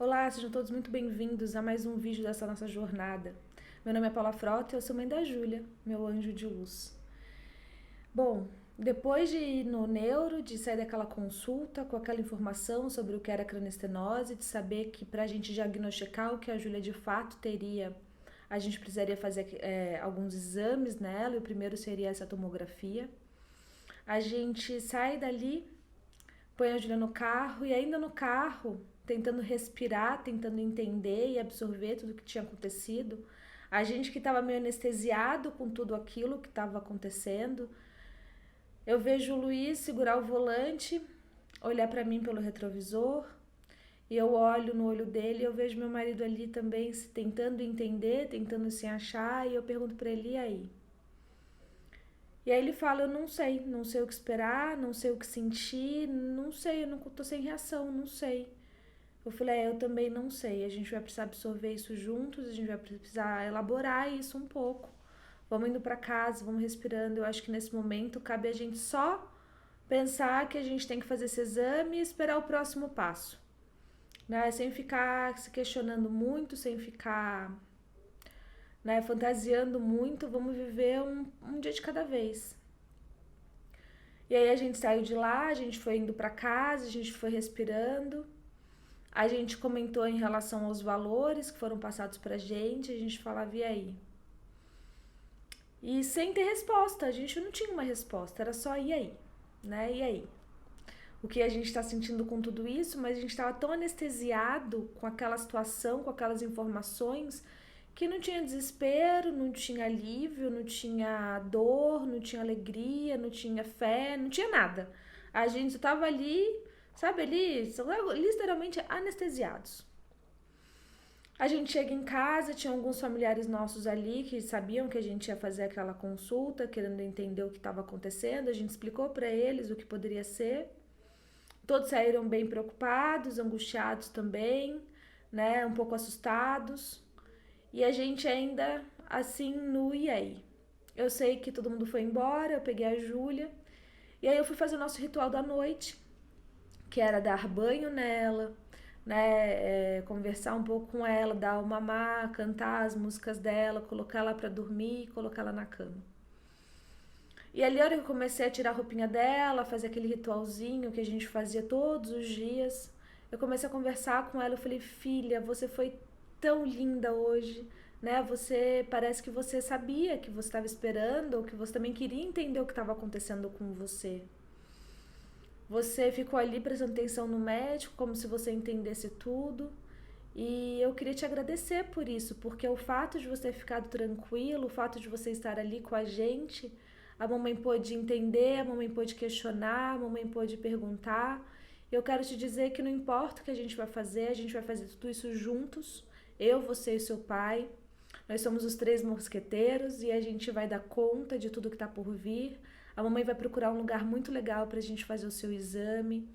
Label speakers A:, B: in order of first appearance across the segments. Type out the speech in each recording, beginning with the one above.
A: Olá, sejam todos muito bem-vindos a mais um vídeo dessa nossa jornada. Meu nome é Paula Frota e eu sou mãe da Júlia, meu anjo de luz. Bom, depois de ir no neuro, de sair daquela consulta com aquela informação sobre o que era cranioestenose, de saber que para a gente diagnosticar o que a Júlia de fato teria, a gente precisaria fazer alguns exames nela, e o primeiro seria essa tomografia. A gente sai dali, põe a Júlia no carro e ainda no carro, tentando respirar, tentando entender e absorver tudo que tinha acontecido. A gente que estava meio anestesiado com tudo aquilo que estava acontecendo. Eu vejo o Luiz segurar o volante, olhar para mim pelo retrovisor, e eu olho no olho dele e eu vejo meu marido ali também tentando entender, tentando se achar, e eu pergunto para ele, e aí? E aí ele fala, eu não sei o que esperar, não sei o que sentir, não sei, eu não tô sem reação, não sei. Eu falei, eu também não sei, a gente vai precisar absorver isso juntos, a gente vai precisar elaborar isso um pouco. Vamos indo para casa, vamos respirando. Eu acho que nesse momento cabe a gente só pensar que a gente tem que fazer esse exame e esperar o próximo passo, né? Sem ficar se questionando muito, sem ficar, né, fantasiando muito, vamos viver um dia de cada vez. E aí a gente saiu de lá, a gente foi indo para casa, a gente foi respirando. A gente comentou em relação aos valores que foram passados pra gente, a gente falava, e aí? E sem ter resposta, a gente não tinha uma resposta, era só e aí, né? E aí? O que a gente está sentindo com tudo isso, mas a gente estava tão anestesiado com aquela situação, com aquelas informações, que não tinha desespero, não tinha alívio, não tinha dor, não tinha alegria, não tinha fé, não tinha nada. A gente estava ali, sabe, ali, literalmente anestesiados. A gente chega em casa, tinha alguns familiares nossos ali que sabiam que a gente ia fazer aquela consulta, querendo entender o que estava acontecendo. A gente explicou para eles o que poderia ser. Todos saíram bem preocupados, angustiados também, né, um pouco assustados. E a gente ainda assim no e aí. Eu sei que todo mundo foi embora, eu peguei a Júlia. E aí eu fui fazer o nosso ritual da noite, que era dar banho nela, né, conversar um pouco com ela, dar o mamar, cantar as músicas dela, colocar ela para dormir, colocar ela na cama. E ali, a hora que eu comecei a tirar a roupinha dela, fazer aquele ritualzinho que a gente fazia todos os dias, eu comecei a conversar com ela. Eu falei, filha, você foi tão linda hoje, né? Você parece que você sabia que você estava esperando, ou que você também queria entender o que estava acontecendo com você. Você ficou ali prestando atenção no médico, como se você entendesse tudo. E eu queria te agradecer por isso, porque o fato de você ter ficado tranquilo, o fato de você estar ali com a gente, a mamãe pôde entender, a mamãe pôde questionar, a mamãe pôde perguntar. Eu quero te dizer que não importa o que a gente vai fazer tudo isso juntos, eu, você e seu pai. Nós somos os três mosqueteiros e a gente vai dar conta de tudo que está por vir. A mamãe vai procurar um lugar muito legal para a gente fazer o seu exame.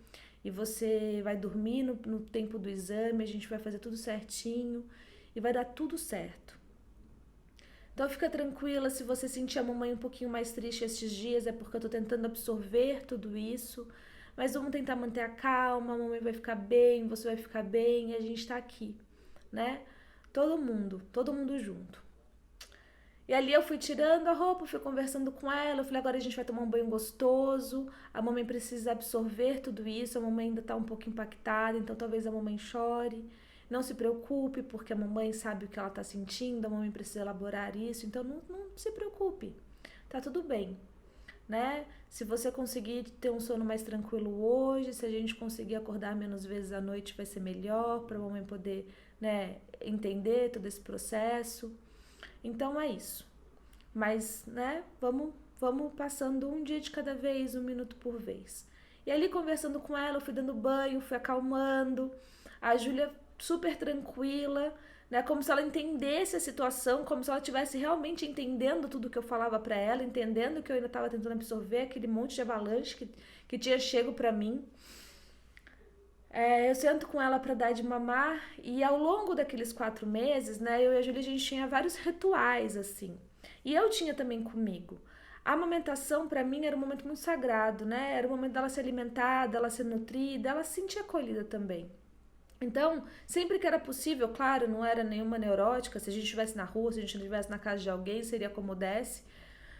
A: E você vai dormir no tempo do exame, a gente vai fazer tudo certinho e vai dar tudo certo. Então fica tranquila, se você sentir a mamãe um pouquinho mais triste esses dias, é porque eu tô tentando absorver tudo isso. Mas vamos tentar manter a calma, a mamãe vai ficar bem, você vai ficar bem e a gente tá aqui, né? Todo mundo junto. E ali eu fui tirando a roupa, fui conversando com ela, eu falei, agora a gente vai tomar um banho gostoso, a mamãe precisa absorver tudo isso, a mamãe ainda tá um pouco impactada, então talvez a mamãe chore. Não se preocupe, porque a mamãe sabe o que ela tá sentindo, a mamãe precisa elaborar isso, então não se preocupe, tá tudo bem, né? Se você conseguir ter um sono mais tranquilo hoje, se a gente conseguir acordar menos vezes à noite, vai ser melhor, pra mamãe poder, né, entender todo esse processo. Então é isso. Mas, né, vamos passando um dia de cada vez, um minuto por vez. E ali conversando com ela, eu fui dando banho, fui acalmando. A Júlia super tranquila, né, como se ela entendesse a situação, como se ela estivesse realmente entendendo tudo que eu falava para ela, entendendo que eu ainda estava tentando absorver aquele monte de avalanche que tinha chego para mim. Eu sento com ela para dar de mamar e ao longo daqueles 4 meses, né, eu e a Júlia, a gente tinha vários rituais, assim. E eu tinha também comigo. A amamentação, para mim, era um momento muito sagrado, né? Era o momento dela se alimentar, dela ser nutrida, ela se sentir acolhida também. Então, sempre que era possível, claro, não era nenhuma neurótica, se a gente estivesse na rua, se a gente estivesse na casa de alguém, seria como desse.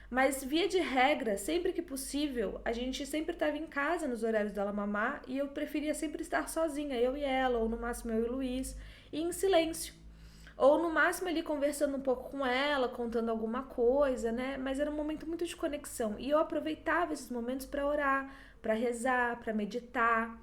A: Mas, via de regra, sempre que possível, a gente sempre estava em casa nos horários dela mamar e eu preferia sempre estar sozinha, eu e ela, ou no máximo eu e o Luiz, e em silêncio. Ou no máximo ali conversando um pouco com ela, contando alguma coisa, né? Mas era um momento muito de conexão. E eu aproveitava esses momentos para orar, para rezar, para meditar,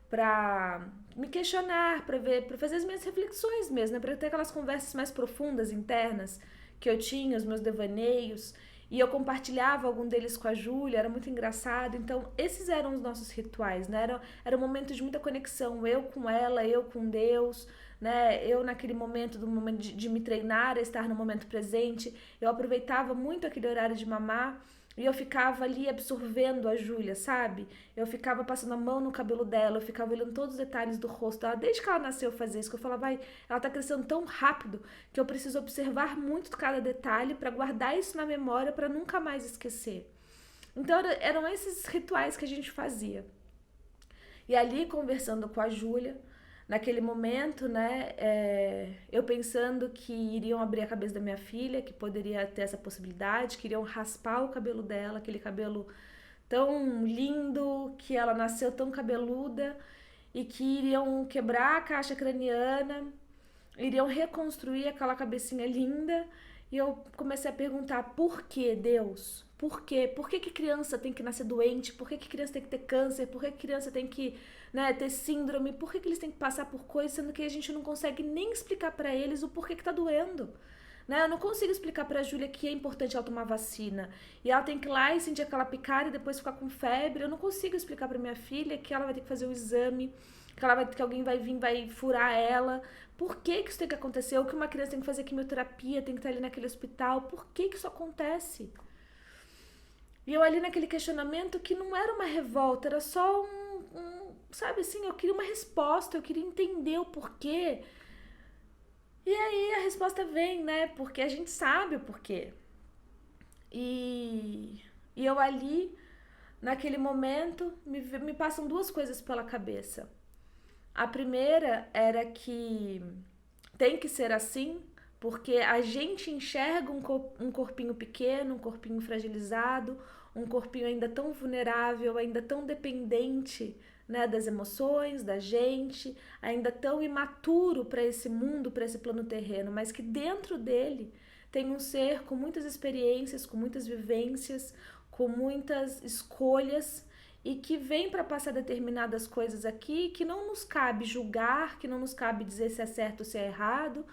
A: para me questionar, para ver, para fazer as minhas reflexões mesmo, né? Para ter aquelas conversas mais profundas, internas, que eu tinha, os meus devaneios. E eu compartilhava algum deles com a Júlia, era muito engraçado. Então, esses eram os nossos rituais, né? Era um momento de muita conexão, eu com ela, eu com Deus, né? Eu naquele momento, do momento de me treinar, estar no momento presente, eu aproveitava muito aquele horário de mamar e eu ficava ali absorvendo a Júlia, sabe? Eu ficava passando a mão no cabelo dela, eu ficava olhando todos os detalhes do rosto dela, desde que ela nasceu eu fazia isso, que eu falava, vai, ela tá crescendo tão rápido que eu preciso observar muito cada detalhe para guardar isso na memória para nunca mais esquecer. Então eram esses rituais que a gente fazia. E ali conversando com a Júlia, naquele momento, né, eu pensando que iriam abrir a cabeça da minha filha, que poderia ter essa possibilidade, que iriam raspar o cabelo dela, aquele cabelo tão lindo, que ela nasceu tão cabeluda, e que iriam quebrar a caixa craniana, iriam reconstruir aquela cabecinha linda. E eu comecei a perguntar, por que Deus? Por quê? Por que criança tem que nascer doente? Por que criança tem que ter câncer? Por que criança tem que, né, ter síndrome? Por que eles têm que passar por coisas, sendo que a gente não consegue nem explicar para eles o porquê que tá doendo? Né? Eu não consigo explicar pra Júlia que é importante ela tomar vacina. E ela tem que ir lá e sentir aquela picada e depois ficar com febre. Eu não consigo explicar pra minha filha que ela vai ter que fazer um exame, que alguém vai vir, vai furar ela. Por que isso tem que acontecer? Ou que uma criança tem que fazer quimioterapia, tem que estar ali naquele hospital. Por que isso acontece? E eu ali naquele questionamento que não era uma revolta, era só sabe assim, eu queria uma resposta, eu queria entender o porquê. E aí a resposta vem, né? Porque a gente sabe o porquê. E eu ali, naquele momento, me passam duas coisas pela cabeça. A primeira era que tem que ser assim, porque a gente enxerga um corpinho pequeno, um corpinho fragilizado, um corpinho ainda tão vulnerável, ainda tão dependente, né, das emoções da gente, ainda tão imaturo para esse mundo, para esse plano terreno, mas que dentro dele tem um ser com muitas experiências, com muitas vivências, com muitas escolhas e que vem para passar determinadas coisas aqui que não nos cabe julgar, que não nos cabe dizer se é certo ou se é errado,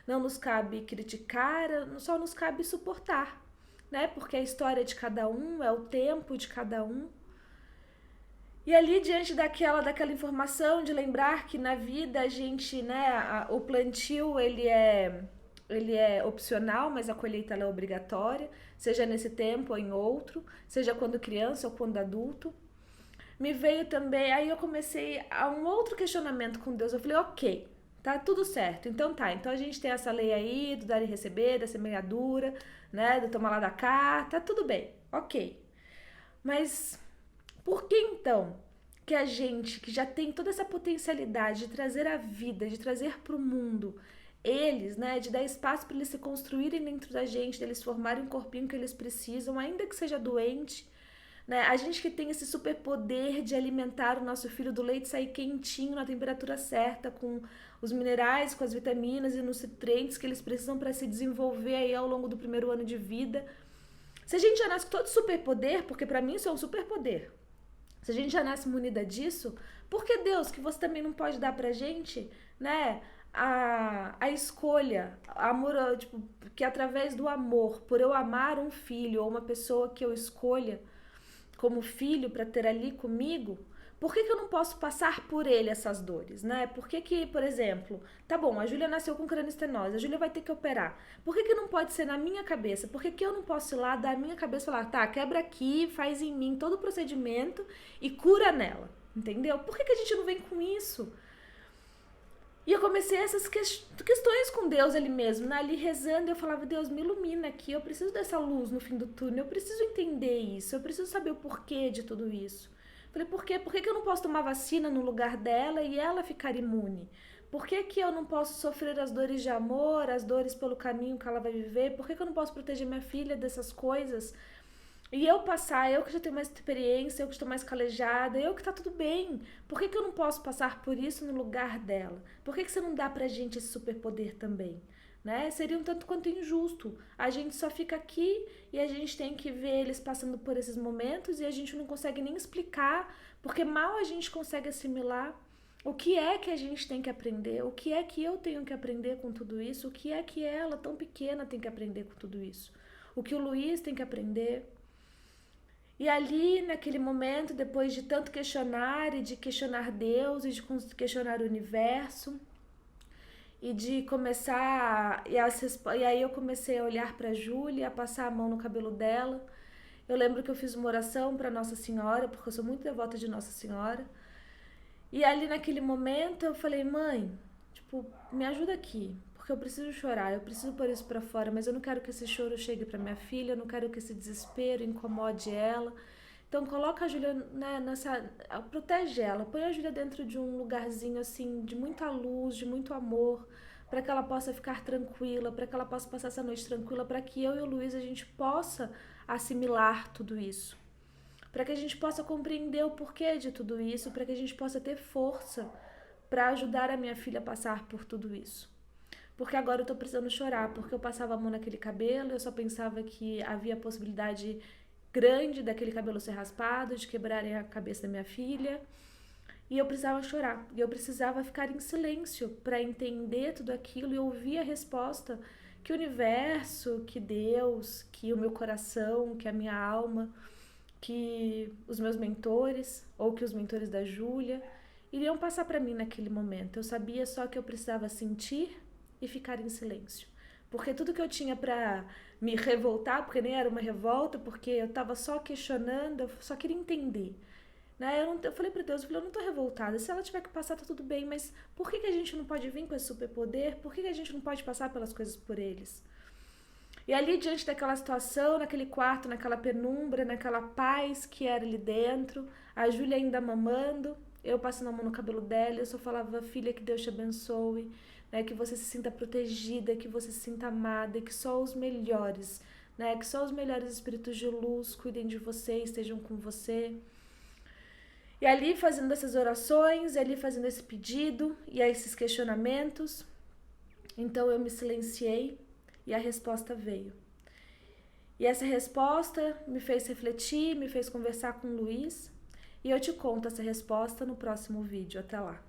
A: não nos cabe criticar, só nos cabe suportar, né? Porque a história de cada um, é o tempo de cada um. E ali, diante daquela informação de lembrar que na vida a gente, né, o plantio ele é opcional, mas a colheita ela é obrigatória, seja nesse tempo ou em outro, seja quando criança ou quando adulto. Me veio também, aí eu comecei a um outro questionamento com Deus. Eu falei, ok, tá tudo certo, então tá, então a gente tem essa lei aí do dar e receber, da semeadura, né, do tomar lá da cá, tá tudo bem, ok. Mas por que então que a gente, que já tem toda essa potencialidade de trazer a vida, de trazer para o mundo eles, né, de dar espaço para eles se construírem dentro da gente, deles formarem um corpinho que eles precisam, ainda que seja doente, né? A gente que tem esse superpoder de alimentar o nosso filho do leite sair quentinho na temperatura certa, com os minerais, com as vitaminas e nutrientes que eles precisam para se desenvolver aí ao longo do primeiro ano de vida. Se a gente já nasce com todo superpoder, porque para mim isso é um superpoder, se a gente já nasce munida disso, por que Deus, que você também não pode dar pra gente, né, a escolha, amor, tipo, que através do amor, por eu amar um filho ou uma pessoa que eu escolha como filho para ter ali comigo, por que eu não posso passar por ele essas dores, né? Por que, por exemplo, tá bom, a Júlia nasceu com crânioestenose, a Júlia vai ter que operar. Por que não pode ser na minha cabeça? Por que eu não posso ir lá dar a minha cabeça e falar, tá, quebra aqui, faz em mim todo o procedimento e cura nela, entendeu? Por que a gente não vem com isso? E eu comecei essas questões com Deus ali mesmo, né? Ali rezando, eu falava, Deus, me ilumina aqui, eu preciso dessa luz no fim do túnel, eu preciso entender isso, eu preciso saber o porquê de tudo isso. Falei, por quê? Por que que eu não posso tomar vacina no lugar dela e ela ficar imune? Por que que eu não posso sofrer as dores de amor, as dores pelo caminho que ela vai viver? Por que que eu não posso proteger minha filha dessas coisas? E eu passar, eu que já tenho mais experiência, eu que estou mais calejada, eu que tá tudo bem. Por que que eu não posso passar por isso no lugar dela? Por que que você não dá pra gente esse superpoder também? Né? Seria um tanto quanto injusto. A gente só fica aqui e a gente tem que ver eles passando por esses momentos e a gente não consegue nem explicar, porque mal a gente consegue assimilar o que é que a gente tem que aprender, o que é que eu tenho que aprender com tudo isso, o que é que ela, tão pequena, tem que aprender com tudo isso, o que o Luiz tem que aprender. E ali, naquele momento, depois de tanto questionar e de questionar Deus e de questionar o universo e de começar e aí eu comecei a olhar para a Júlia, a passar a mão no cabelo dela. Eu lembro que eu fiz uma oração para Nossa Senhora, porque eu sou muito devota de Nossa Senhora. E ali naquele momento eu falei, mãe, tipo, me ajuda aqui, porque eu preciso chorar, eu preciso pôr isso pra fora, mas eu não quero que esse choro chegue pra minha filha, eu não quero que esse desespero incomode ela. Então coloca a Júlia, né, protege ela, põe a Júlia dentro de um lugarzinho assim de muita luz, de muito amor, para que ela possa ficar tranquila, para que ela possa passar essa noite tranquila, para que eu e o Luiz a gente possa assimilar tudo isso, para que a gente possa compreender o porquê de tudo isso, para que a gente possa ter força para ajudar a minha filha a passar por tudo isso. Porque agora eu tô precisando chorar, porque eu passava a mão naquele cabelo, eu só pensava que havia a possibilidade grande daquele cabelo ser raspado, de quebrarem a cabeça da minha filha, e eu precisava chorar, e eu precisava ficar em silêncio para entender tudo aquilo e ouvir a resposta que o universo, que Deus, que o meu coração, que a minha alma, que os meus mentores, ou que os mentores da Júlia, iriam passar para mim naquele momento. Eu sabia só que eu precisava sentir e ficar em silêncio. Porque tudo que eu tinha para me revoltar, porque nem era uma revolta, porque eu estava só questionando, eu só queria entender. Né? Eu falei para Deus, eu não tô revoltada. Se ela tiver que passar, tá tudo bem, mas por que a gente não pode vir com esse superpoder? Por que a gente não pode passar pelas coisas por eles? E ali, diante daquela situação, naquele quarto, naquela penumbra, naquela paz que era ali dentro, a Júlia ainda mamando, eu passando a mão no cabelo dela, eu só falava, filha, que Deus te abençoe, né, que você se sinta protegida, que você se sinta amada, e que só os melhores, né, que só os melhores espíritos de luz cuidem de você, estejam com você. E ali fazendo essas orações, ali fazendo esse pedido e esses questionamentos, então eu me silenciei e a resposta veio. E essa resposta me fez refletir, me fez conversar com o Luiz, e eu te conto essa resposta no próximo vídeo. Até lá!